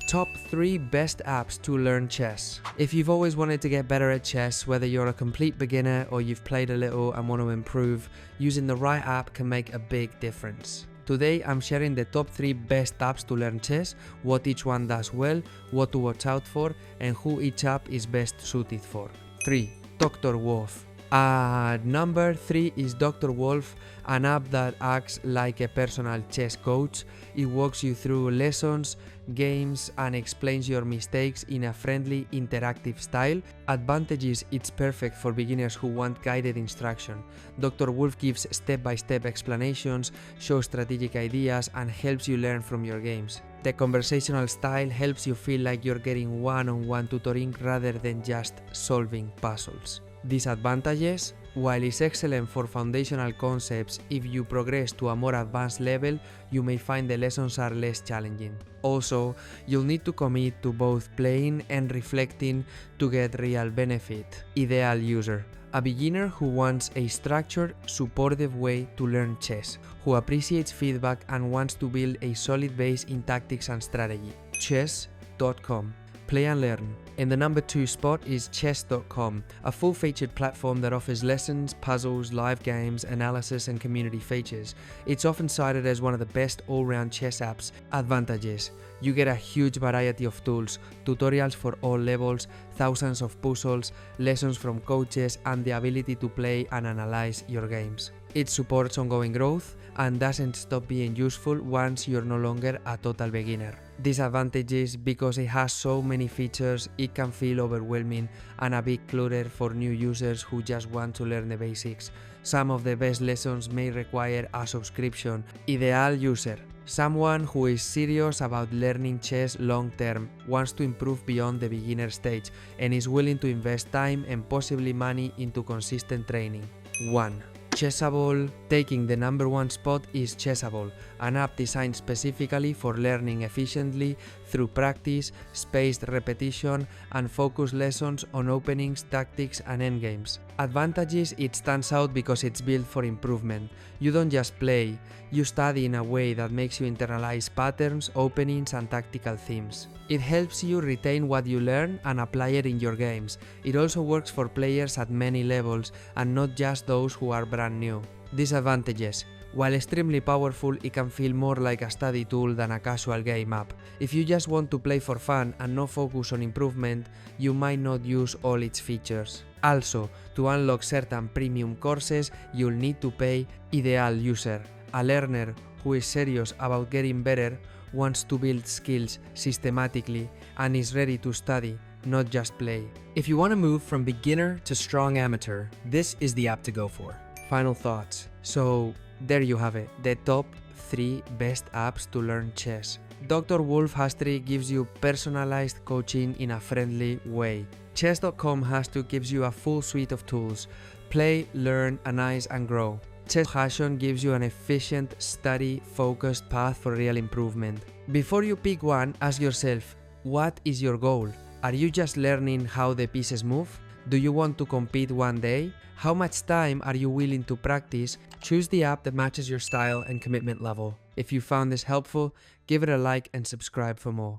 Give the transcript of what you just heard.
Top 3 best apps to learn chess. If you've always wanted to get better at chess, whether you're a complete beginner or you've played a little and want to improve, using the right app can make a big difference. Today I'm sharing the top 3 best apps to learn chess, what each one does well, what to watch out for, and who each app is best suited for. 3. Dr. Wolf. Number 3 is Dr. Wolf, an app that acts like a personal chess coach. It walks you through lessons, games, and explains your mistakes in a friendly, interactive style. Advantages: it's perfect for beginners who want guided instruction. Dr. Wolf gives step-by-step explanations, shows strategic ideas, and helps you learn from your games. The conversational style helps you feel like you're getting one-on-one tutoring rather than just solving puzzles. Disadvantages: while it's excellent for foundational concepts, if you progress to a more advanced level, you may find the lessons are less challenging. Also, you'll need to commit to both playing and reflecting to get real benefit. Ideal user: a beginner who wants a structured, supportive way to learn chess, who appreciates feedback and wants to build a solid base in tactics and strategy. Chess.com. Play and learn. In the number 2 spot is chess.com, a full-featured platform that offers lessons, puzzles, live games, analysis, and community features. It's often cited as one of the best all-round chess apps. Advantages: you get a huge variety of tools, tutorials for all levels, thousands of puzzles, lessons from coaches, and the ability to play and analyze your games. It supports ongoing growth and doesn't stop being useful once you're no longer a total beginner. Disadvantages: because it has so many features, it can feel overwhelming and a big clutter for new users who just want to learn the basics. Some of the best lessons may require a subscription. Ideal user: someone who is serious about learning chess long term, wants to improve beyond the beginner stage, and is willing to invest time and possibly money into consistent training. 1. Chessable. Taking the number 1 spot is Chessable, an app designed specifically for learning efficiently through practice, spaced repetition, and focused lessons on openings, tactics, and endgames. Advantages: it stands out because it's built for improvement. You don't just play, you study in a way that makes you internalize patterns, openings, and tactical themes. It helps you retain what you learn and apply it in your games. It also works for players at many levels and not just those who are brand new. Disadvantages: while extremely powerful, it can feel more like a study tool than a casual game app. If you just want to play for fun and no focus on improvement, you might not use all its features. Also, to unlock certain premium courses, you'll need to pay. Ideal user: a learner who is serious about getting better, wants to build skills systematically, and is ready to study, not just play. If you want to move from beginner to strong amateur, this is the app to go for. Final thoughts. So, there you have it, the top 3 best apps to learn chess. Dr. Wolf has 3 gives you personalized coaching in a friendly way. Chess.com has 2 gives you a full suite of tools. Play, learn, analyze, and grow. Chess Passion gives you an efficient, study-focused path for real improvement. Before you pick one, ask yourself, what is your goal? Are you just learning how the pieces move? Do you want to compete one day? How much time are you willing to practice? Choose the app that matches your style and commitment level. If you found this helpful, give it a like and subscribe for more.